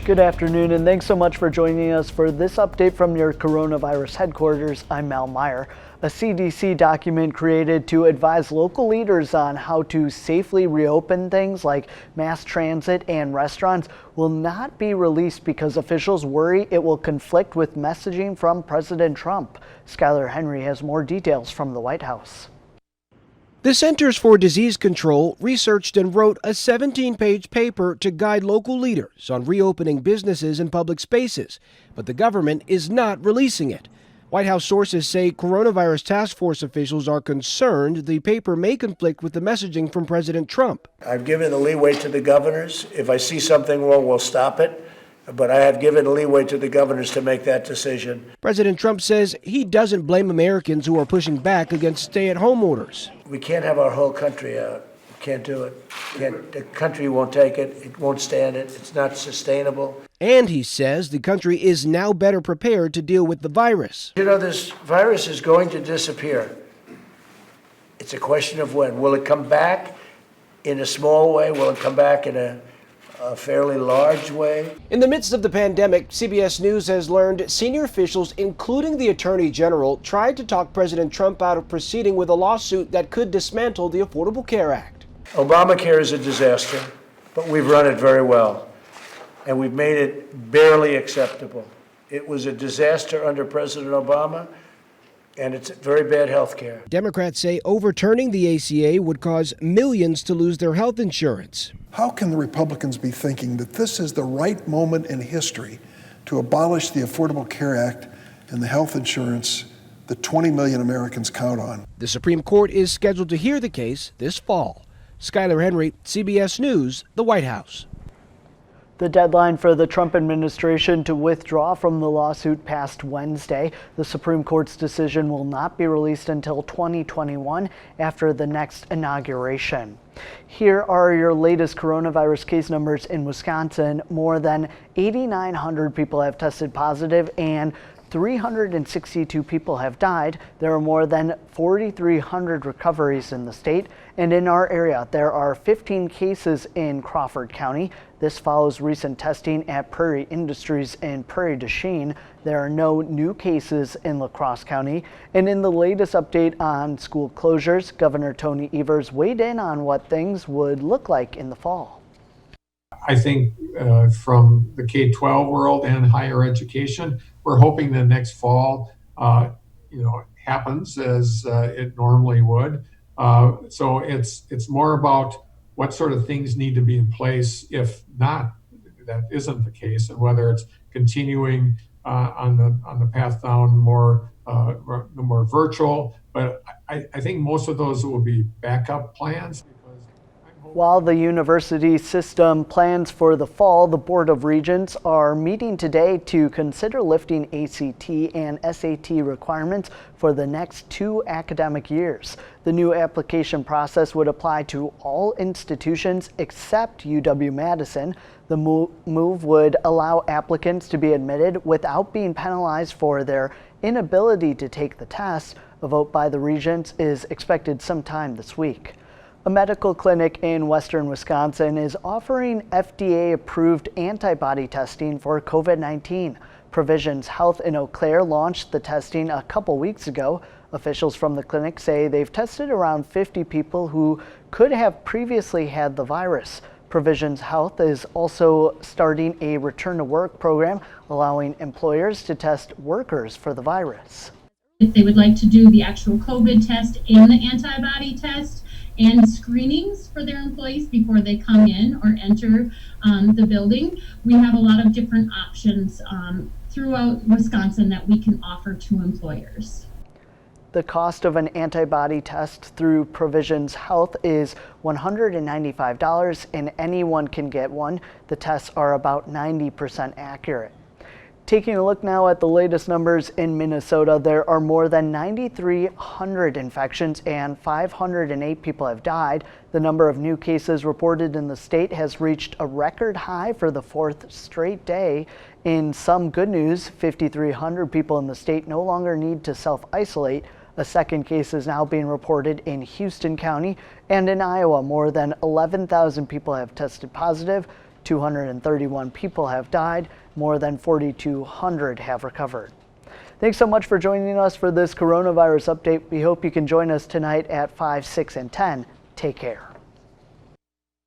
Good afternoon, and thanks so much for joining us for this update from your coronavirus headquarters. I'm Mal Meyer. A CDC document created to advise local leaders on how to safely reopen things like mass transit and restaurants will not be released because officials worry it will conflict with messaging from President Trump. Skylar Henry has more details from the White House. The Centers for Disease Control researched and wrote a 17-page paper to guide local leaders on reopening businesses and public spaces, but the government is not releasing it. White House sources say coronavirus task force officials are concerned the paper may conflict with the messaging from President Trump. I've given the leeway to the governors. If I see something wrong, we'll stop it. But I have given leeway to the governors to make that decision. President Trump says he doesn't blame Americans who are pushing back against stay-at-home orders. We can't have our whole country out. We can't do it. The country won't take it. It won't stand it. It's not sustainable. And he says the country is now better prepared to deal with the virus. You know, this virus is going to disappear. It's a question of when. Will it come back in a small way? Will it come back in a fairly large way? In the midst of the pandemic, CBS News has learned senior officials, including the Attorney General, tried to talk President Trump out of proceeding with a lawsuit that could dismantle the Affordable Care Act. Obamacare is a disaster, but we've run it very well, and we've made it barely acceptable. It was a disaster under President Obama, and it's very bad health care. Democrats say overturning the ACA would cause millions to lose their health insurance. How can the Republicans be thinking that this is the right moment in history to abolish the Affordable Care Act and the health insurance that 20 million Americans count on? The Supreme Court is scheduled to hear the case this fall. Skylar Henry, CBS News, the White House. The deadline for the Trump administration to withdraw from the lawsuit passed Wednesday. The Supreme Court's decision will not be released until 2021 after the next inauguration. Here are your latest coronavirus case numbers in Wisconsin. More than 8,900 people have tested positive and 362 people have died. There are more than 4,300 recoveries in the state. And in our area, there are 15 cases in Crawford County. This follows recent testing at Prairie Industries and Prairie du Chien. There are no new cases in La Crosse County. And in the latest update on school closures, Governor Tony Evers weighed in on what things would look like in the fall. I think from the K-12 world and higher education, we're hoping the next fall, happens as it normally would. So it's more about what sort of things need to be in place. If not, that isn't the case, and whether it's continuing on the path down more virtual. But I think most of those will be backup plans. While the university system plans for the fall, the Board of Regents are meeting today to consider lifting ACT and SAT requirements for the next 2 academic years. The new application process would apply to all institutions except UW-Madison. The move would allow applicants to be admitted without being penalized for their inability to take the test. A vote by the Regents is expected sometime this week. A medical clinic in western Wisconsin is offering FDA-approved antibody testing for COVID-19. Provisions Health in Eau Claire launched the testing a couple weeks ago. Officials from the clinic say they've tested around 50 people who could have previously had the virus. Provisions Health is also starting a return-to-work program, allowing employers to test workers for the virus. If they would like to do the actual COVID test and the antibody test, and screenings for their employees before they come in or enter the building. We have a lot of different options throughout Wisconsin that we can offer to employers. The cost of an antibody test through Provisions Health is $195, and anyone can get one. The tests are about 90% accurate. Taking a look now at the latest numbers in Minnesota, there are more than 9,300 infections and 508 people have died. The number of new cases reported in the state has reached a record high for the 4th straight day. In some good news, 5,300 people in the state no longer need to self-isolate. A second case is now being reported in Houston County, and in Iowa, more than 11,000 people have tested positive. 231 people have died. More than 4,200 have recovered. Thanks so much for joining us for this coronavirus update. We hope you can join us tonight at 5, 6, and 10. Take care.